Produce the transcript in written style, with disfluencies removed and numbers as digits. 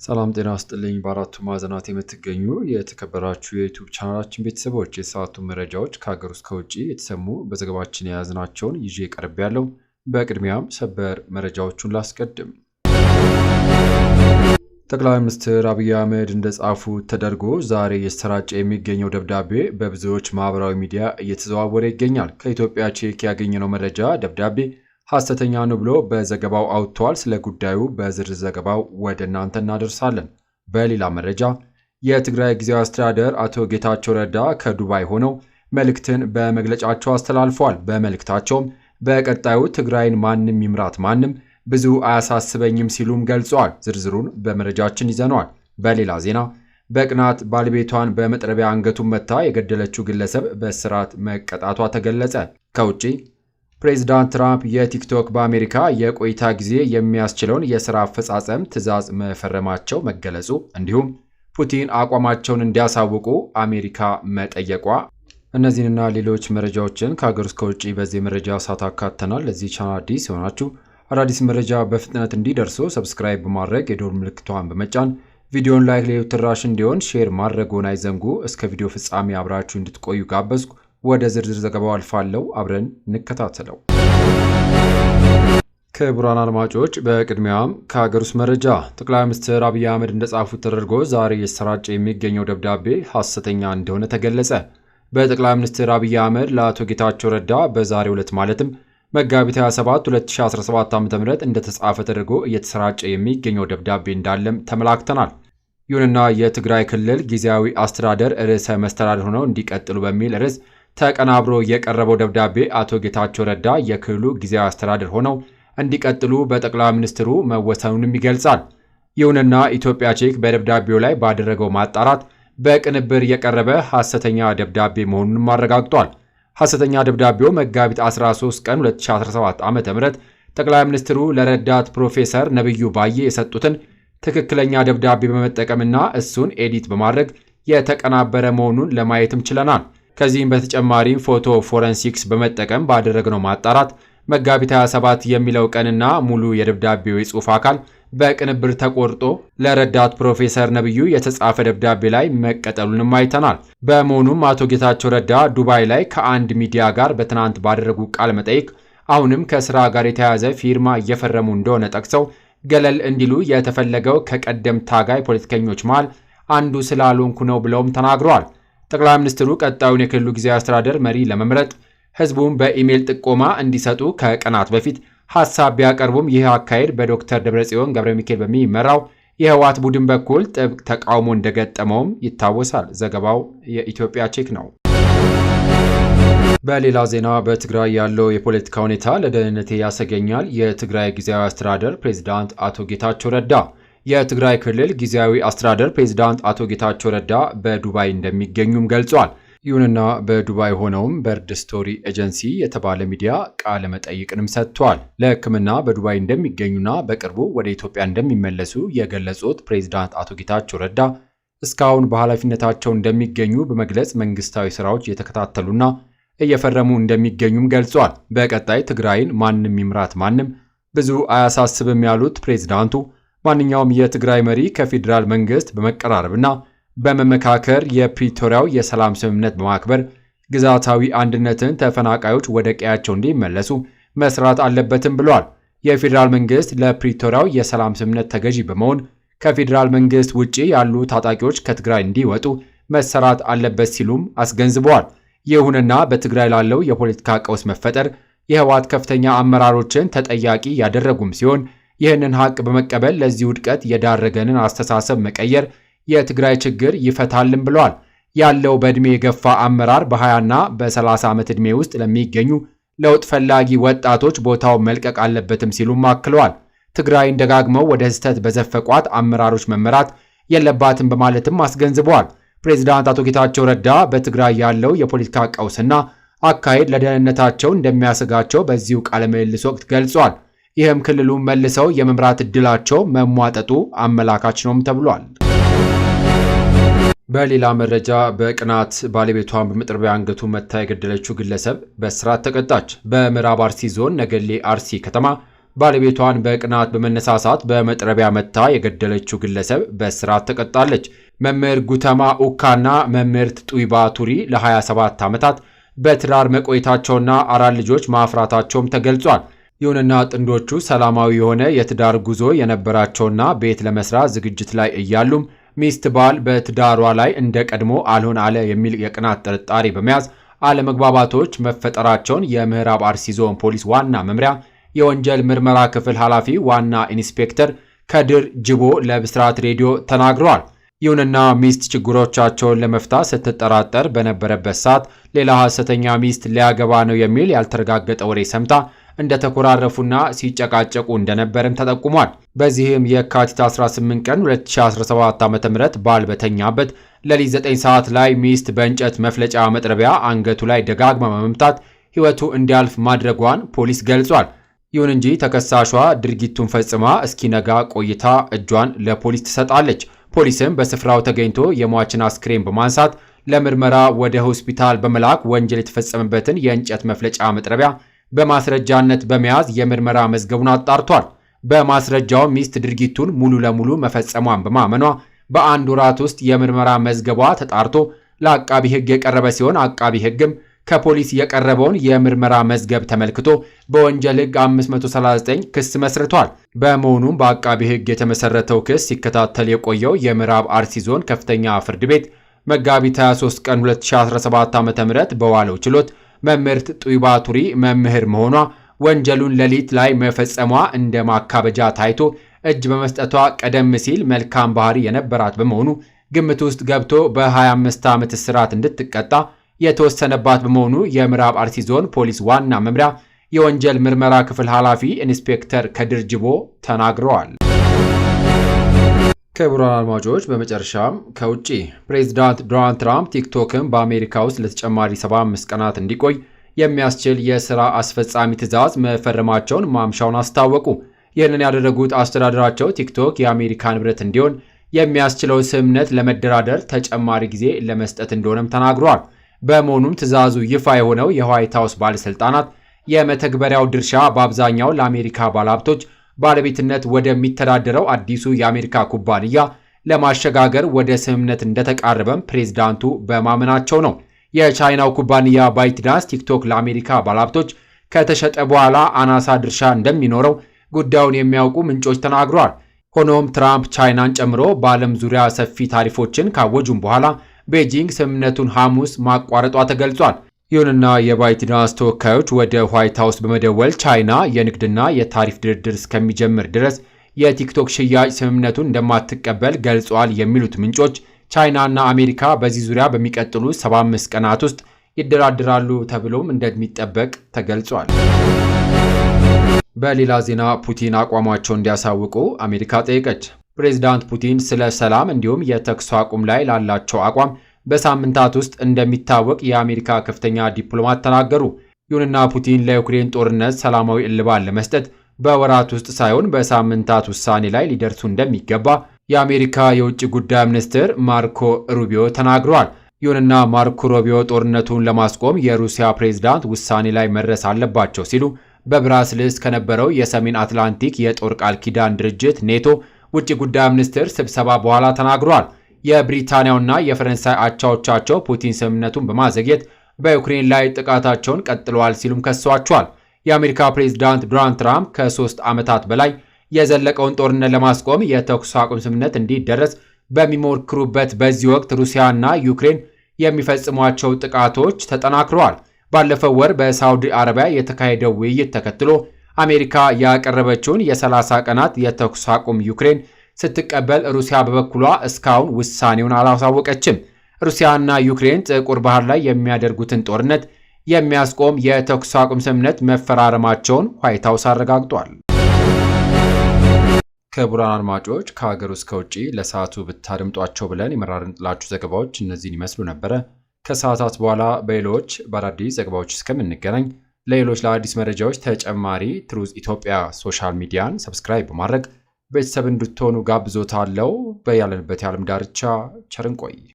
ሰላም ጤና ይስጥልኝ። በአራቱ ማዕዘናት የምትገኙ የተከበራችሁ የዩቲዩብ ቻናላችን ቤተሰቦች የሰዓቱ መረጃዎች ከሀገር ውስጥ ከውጭ የተሰሙ በዘገባችን የያዝናቸውን ይዤ ቀርቤያለሁ። በቅድሚያም ሰበር መረጃዎቹን ላስቀድም። ጠቅላይ ሚኒስትር አብይ አህመድ እንደጻፉት ተደርጎ ዛሬ እየተሰራጨ የሚገኘው ደብዳቤ በብዙዎች ማህበራዊ ሚዲያ እየተዘዋወረ ይገኛል። ከኢትዮጵያ ቼክ ያገኘነው መረጃ ደብዳቤ ሐሰተኛ ነው ብሎ በዘገባው አውጥቷል። ስለ ጉዳዩ በዝርዝር ዘገባው ወደ እናንተ እናደርሳለን። በሌላ መረጃ የትግራይ ጊዜያዊ አስተዳደር አቶ ጌታቸው ረዳ ከዱባይ ሆነው መልእክትን በመግለጫቸው አስተላልፈዋል። በመልእክታቸውም በቀጣዩ ትግራይን ማንም ይምራት ማንም ብዙ አያሳስበኝም ሲሉም ገልጸዋል። ዝርዝሩን በመረጃችን ይዘነዋል። በሌላ ዜና በቅናት ባለቤቷን በመጥረቢያ አንገቱን መታ የገደለችው ግለሰብ በእስራት መቀጣቷ ተገለጸ። ከውጪ ፕሬዚዳንት ትራምፕ የቲክቶክ በአሜሪካ የቆይታ ጊዜ የሚያስችለውን የሥራ አፈጻጸም ትዕዛዝ መፈረማቸው መገለጹ፣ እንዲሁም ፑቲን አቋማቸውን እንዲያሳውቁ አሜሪካ መጠየቋ፣ እነዚህንና ሌሎች መረጃዎችን ከሀገር ውስጥ ከውጭ በዚህ መረጃ ሰዓት አካተናል። ለዚህ ቻናል አዲስ የሆናችሁ አዳዲስ መረጃ በፍጥነት እንዲደርሱ ሰብስክራይብ በማድረግ የደወል ምልክቷን በመጫን ቪዲዮን ላይክ ለሌሎች ተደራሽ እንዲሆን ሼር ማድረግዎን አይዘንጉ። እስከ ቪዲዮ ፍጻሜ አብራችሁ እንድትቆዩ ጋበዝኩ። ወደ ዝርዝር ዘገባው አልፋለሁ። አብረን እንከታተለው። ክቡራን አድማጮች፣ በቅድሚያም ከሀገር ውስጥ መረጃ ጠቅላይ ሚኒስትር አብይ አህመድ እንደጻፉት ተደርጎ ዛሬ እየተሰራጨ የሚገኘው ደብዳቤ ሐሰተኛ እንደሆነ ተገለጸ። በጠቅላይ ሚኒስትር አብይ አህመድ ለአቶ ጌታቸው ረዳ በዛሬው ዕለት ማለትም መጋቢት 27 2017 ዓ.ም እንደተጻፈ ተደርጎ እየተሰራጨ የሚገኘው ደብዳቤ እንዳለም ተመላክተናል። ይሁንና የትግራይ ክልል ጊዜያዊ አስተዳደር ርዕሰ መስተዳድር ሆነው እንዲቀጥሉ በሚል ርዕስ ተቀናብሮ የቀረበው ደብዳቤ አቶ ጌታቸው ረዳ የክልሉ ጊዜያዊ አስተዳደር ሆነው እንዲቀጥሉ በጠቅላይ ሚኒስትሩ መወሰኑንም ይገልጻል። ይሁንና ኢትዮጵያ ቼክ በደብዳቤው ላይ ባደረገው ማጣራት በቅንብር የቀረበ ሐሰተኛ ደብዳቤ መሆኑንም አረጋግጧል። ሐሰተኛ ደብዳቤው መጋቢት 13 ቀን 2017 ዓ.ም ጠቅላይ ሚኒስትሩ ለረዳት ፕሮፌሰር ነብዩ ባዬ የሰጡትን ትክክለኛ ደብዳቤ በመጠቀምና እሱን ኤዲት በማድረግ የተቀናበረ መሆኑን ለማየትም ችለናል። ከዚህም በተጨማሪም ፎቶ ፎረንሲክስ በመጠቀም ባደረግነው ማጣራት መጋቢት 27 የሚለው ቀንና ሙሉ የደብዳቤው የጽሑፍ አካል በቅንብር ተቆርጦ ለረዳት ፕሮፌሰር ነብዩ የተጻፈ ደብዳቤ ላይ መቀጠሉንም አይተናል። በመሆኑም አቶ ጌታቸው ረዳ ዱባይ ላይ ከአንድ ሚዲያ ጋር በትናንት ባደረጉ ቃለ መጠይቅ አሁንም ከስራ ጋር የተያያዘ ፊርማ እየፈረሙ እንደሆነ ጠቅሰው ገለል እንዲሉ የተፈለገው ከቀደም ታጋይ ፖለቲከኞች መሃል አንዱ ስላልሆንኩ ነው ብለውም ተናግረዋል። ጠቅላይ ሚኒስትሩ ቀጣዩን የክልሉ ጊዜያዊ አስተዳደር መሪ ለመምረጥ ህዝቡን በኢሜይል ጥቆማ እንዲሰጡ ከቀናት በፊት ሐሳብ ቢያቀርቡም ይህ አካሄድ በዶክተር ደብረጽዮን ገብረ ሚካኤል በሚመራው የህወሓት ቡድን በኩል ጥብቅ ተቃውሞ እንደገጠመውም ይታወሳል። ዘገባው የኢትዮጵያ ቼክ ነው። በሌላ ዜና በትግራይ ያለው የፖለቲካ ሁኔታ ለደህንነቴ ያሰገኛል። የትግራይ ጊዜያዊ አስተዳደር ፕሬዝዳንት አቶ ጌታቸው ረዳ የትግራይ ክልል ጊዜያዊ አስተዳደር ፕሬዝዳንት አቶ ጌታቸው ረዳ በዱባይ እንደሚገኙም ገልጿል። ይሁንና በዱባይ ሆነውም በርድ ስቶሪ ኤጀንሲ የተባለ ሚዲያ ቃለ መጠይቅንም ሰጥቷል። ለሕክምና በዱባይ እንደሚገኙና በቅርቡ ወደ ኢትዮጵያ እንደሚመለሱ የገለጹት ፕሬዝዳንት አቶ ጌታቸው ረዳ እስካሁን በኃላፊነታቸው እንደሚገኙ በመግለጽ መንግስታዊ ስራዎች እየተከታተሉና እየፈረሙ እንደሚገኙም ገልጿል። በቀጣይ ትግራይን ማንም ይምራት ማንም ብዙ አያሳስብም ያሉት ፕሬዝዳንቱ ማንኛውም የትግራይ መሪ ከፌዴራል መንግስት በመቀራረብና በመመካከር የፕሪቶሪያው የሰላም ስምምነት በማክበር ግዛታዊ አንድነትን፣ ተፈናቃዮች ወደ ቀያቸው እንዲመለሱ መስራት አለበትም ብለዋል። የፌዴራል መንግስት ለፕሪቶሪያው የሰላም ስምምነት ተገዢ በመሆን ከፌዴራል መንግስት ውጪ ያሉ ታጣቂዎች ከትግራይ እንዲወጡ መሰራት አለበት ሲሉም አስገንዝበዋል። ይሁንና በትግራይ ላለው የፖለቲካ ቀውስ መፈጠር የህወሓት ከፍተኛ አመራሮችን ተጠያቂ ያደረጉም ሲሆን ይህንን ሀቅ በመቀበል ለዚህ ውድቀት የዳረገንን አስተሳሰብ መቀየር የትግራይ ችግር ይፈታልም ብለዋል። ያለው በዕድሜ የገፋ አመራር በ20ና በ30 ዓመት ዕድሜ ውስጥ ለሚገኙ ለውጥ ፈላጊ ወጣቶች ቦታው መልቀቅ አለበትም ሲሉም አክለዋል። ትግራይን ደጋግመው ወደ ስህተት በዘፈቋት አመራሮች መመራት የለባትም በማለትም አስገንዝበዋል። ፕሬዝዳንት አቶ ጌታቸው ረዳ በትግራይ ያለው የፖለቲካ ቀውስና አካሄድ ለደህንነታቸው እንደሚያሰጋቸው በዚሁ ቃለ ምልልስ ወቅት ገልጿል። ይህም ክልሉን መልሰው የመምራት ዕድላቸው መሟጠጡ አመላካች ነውም ተብሏል። በሌላ መረጃ በቅናት ባለቤቷን በመጥረቢያ አንገቱ መታ የገደለችው ግለሰብ በእስራት ተቀጣች። በምዕራብ አርሲ ዞን ነገሌ አርሲ ከተማ ባለቤቷን በቅናት በመነሳሳት በመጥረቢያ መታ የገደለችው ግለሰብ በእስራት ተቀጣለች። መምህር ጉተማ ኡካና መምህርት ጡይባ ቱሪ ለ27 ዓመታት በትዳር መቆየታቸውና 4 ልጆች ማፍራታቸውም ተገልጿል። ይሁንና ጥንዶቹ ሰላማዊ የሆነ የትዳር ጉዞ የነበራቸውና ቤት ለመስራት ዝግጅት ላይ እያሉም ሚስት ባል በትዳሯ ላይ እንደ ቀድሞ አልሆን አለ የሚል የቅናት ጥርጣሬ በመያዝ አለመግባባቶች መፈጠራቸውን የምዕራብ አርሲ ዞን ፖሊስ ዋና መምሪያ የወንጀል ምርመራ ክፍል ኃላፊ ዋና ኢንስፔክተር ከድር ጅቦ ለብስራት ሬዲዮ ተናግረዋል። ይሁንና ሚስት ችግሮቻቸውን ለመፍታት ስትጠራጠር በነበረበት ሰዓት ሌላ ሐሰተኛ ሚስት ሊያገባ ነው የሚል ያልተረጋገጠ ወሬ ሰምታ እንደተኮራረፉና ሲጨቃጨቁ እንደነበርም ተጠቁሟል። በዚህም የካቲት 18 ቀን 2017 ዓ.ም ባል በተኛበት ሌሊት 9 ሰዓት ላይ ሚስት በእንጨት መፍለጫ መጥረቢያ አንገቱ ላይ ደጋግማ በመምታት ሕይወቱ እንዲያልፍ ማድረጓን ፖሊስ ገልጿል። ይሁን እንጂ ተከሳሿ ድርጊቱን ፈጽማ እስኪነጋ ቆይታ እጇን ለፖሊስ ትሰጣለች። ፖሊስም በስፍራው ተገኝቶ የሟችን አስክሬን በማንሳት ለምርመራ ወደ ሆስፒታል በመላክ ወንጀል የተፈጸመበትን የእንጨት መፍለጫ መጥረቢያ በማስረጃነት በመያዝ የምርመራ መዝገቡን አጣርቷል። በማስረጃው ሚስት ድርጊቱን ሙሉ ለሙሉ መፈጸሟን በማመኗ በአንድ ወራት ውስጥ የምርመራ መዝገቧ ተጣርቶ ለአቃቢ ሕግ የቀረበ ሲሆን አቃቢ ሕግም ከፖሊስ የቀረበውን የምርመራ መዝገብ ተመልክቶ በወንጀል ሕግ 539 ክስ መስርቷል። በመሆኑም በአቃቢ ሕግ የተመሰረተው ክስ ሲከታተል የቆየው የምዕራብ አርሲ ዞን ከፍተኛ ፍርድ ቤት መጋቢት 23 ቀን 2017 ዓ.ም በዋለው ችሎት መምህርት ጡይባ ቱሪ መምህር መሆኗ ወንጀሉን ሌሊት ላይ መፈጸሟ እንደ ማካበጃ ታይቶ እጅ በመስጠቷ ቀደም ሲል መልካም ባህሪ የነበራት በመሆኑ ግምት ውስጥ ገብቶ በ25 ዓመት እስራት እንድትቀጣ የተወሰነባት በመሆኑ የምዕራብ አርሲ ዞን ፖሊስ ዋና መምሪያ የወንጀል ምርመራ ክፍል ኃላፊ ኢንስፔክተር ከድር ጅቦ ተናግረዋል። ክቡራን አድማጮች፣ በመጨረሻም ከውጪ ፕሬዚዳንት ዶናልድ ትራምፕ ቲክቶክን በአሜሪካ ውስጥ ለተጨማሪ 75 ቀናት እንዲቆይ የሚያስችል የሥራ አስፈጻሚ ትዕዛዝ መፈረማቸውን ማምሻውን አስታወቁ። ይህንን ያደረጉት አስተዳደራቸው ቲክቶክ የአሜሪካ ንብረት እንዲሆን የሚያስችለው ስምምነት ለመደራደር ተጨማሪ ጊዜ ለመስጠት እንደሆነም ተናግረዋል። በመሆኑም ትዕዛዙ ይፋ የሆነው የዋይት ሃውስ ባለሥልጣናት የመተግበሪያው ድርሻ በአብዛኛው ለአሜሪካ ባለሀብቶች ባለቤትነት ወደሚተዳደረው አዲሱ የአሜሪካ ኩባንያ ለማሸጋገር ወደ ስምምነት እንደተቃረበም ፕሬዝዳንቱ በማመናቸው ነው። የቻይናው ኩባንያ ባይትዳንስ ቲክቶክ ለአሜሪካ ባለሀብቶች ከተሸጠ በኋላ አናሳ ድርሻ እንደሚኖረው ጉዳዩን የሚያውቁ ምንጮች ተናግረዋል። ሆኖም ትራምፕ ቻይናን ጨምሮ በዓለም ዙሪያ ሰፊ ታሪፎችን ካወጁም በኋላ ቤጂንግ ስምምነቱን ሐሙስ ማቋረጧ ተገልጿል። ይሁንና የባይትዳንስ ተወካዮች ወደ ዋይት ሃውስ በመደወል ቻይና የንግድና የታሪፍ ድርድር እስከሚጀምር ድረስ የቲክቶክ ሽያጭ ስምምነቱን እንደማትቀበል ገልጿል የሚሉት ምንጮች ቻይናና አሜሪካ በዚህ ዙሪያ በሚቀጥሉ 75 ቀናት ውስጥ ይደራደራሉ ተብሎም እንደሚጠበቅ ተገልጿል። በሌላ ዜና ፑቲን አቋማቸውን እንዲያሳውቁ አሜሪካ ጠየቀች። ፕሬዚዳንት ፑቲን ስለ ሰላም እንዲሁም የተኩስ አቁም ላይ ላላቸው አቋም በሳምንታት ውስጥ እንደሚታወቅ የአሜሪካ ከፍተኛ ዲፕሎማት ተናገሩ። ይሁንና ፑቲን ለዩክሬን ጦርነት ሰላማዊ እልባት ለመስጠት በወራት ውስጥ ሳይሆን በሳምንታት ውሳኔ ላይ ሊደርሱ እንደሚገባ የአሜሪካ የውጭ ጉዳይ ሚኒስትር ማርኮ ሩቢዮ ተናግረዋል። ይሁንና ማርኮ ሩቢዮ ጦርነቱን ለማስቆም የሩሲያ ፕሬዝዳንት ውሳኔ ላይ መድረስ አለባቸው ሲሉ በብራስልስ ከነበረው የሰሜን አትላንቲክ የጦር ቃል ኪዳን ድርጅት ኔቶ ውጭ ጉዳይ ሚኒስትር ስብሰባ በኋላ ተናግረዋል። የብሪታንያውና የፈረንሳይ አቻዎቻቸው ፑቲን ስምምነቱን በማዘግየት በዩክሬን ላይ ጥቃታቸውን ቀጥለዋል ሲሉም ከሰዋቸዋል። የአሜሪካ ፕሬዝዳንት ዶናልድ ትራምፕ ከ3 ዓመታት በላይ የዘለቀውን ጦርነት ለማስቆም የተኩስ አቁም ስምምነት እንዲደረስ በሚሞክሩበት በዚህ ወቅት ሩሲያና ዩክሬን የሚፈጽሟቸው ጥቃቶች ተጠናክረዋል። ባለፈው ወር በሳውዲ አረቢያ የተካሄደው ውይይት ተከትሎ አሜሪካ ያቀረበችውን የ30 ቀናት የተኩስ አቁም ዩክሬን ስትቀበል ሩሲያ በበኩሏ እስካሁን ውሳኔውን አላሳወቀችም። ሩሲያና ዩክሬን ጥቁር ባህር ላይ የሚያደርጉትን ጦርነት የሚያስቆም የተኩስ አቁም ስምምነት መፈራረማቸውን ዋይት ሃውስ አረጋግጧል። ክቡራን አድማጮች ከሀገር ውስጥ ከውጭ ለሰዓቱ ብታደምጧቸው ብለን የመራርንላችሁ ዘገባዎች እነዚህን ይመስሉ ነበረ። ከሰዓታት በኋላ በሌሎች በአዳዲስ ዘገባዎች እስከምንገናኝ ለሌሎች ለአዲስ መረጃዎች ተጨማሪ ትሩዝ ኢትዮጵያ ሶሻል ሚዲያን ሰብስክራይብ በማድረግ ቤተሰብ እንድትሆኑ ጋብዞታለሁ። በያለንበት የዓለም ዳርቻ ቸር እንቆይ።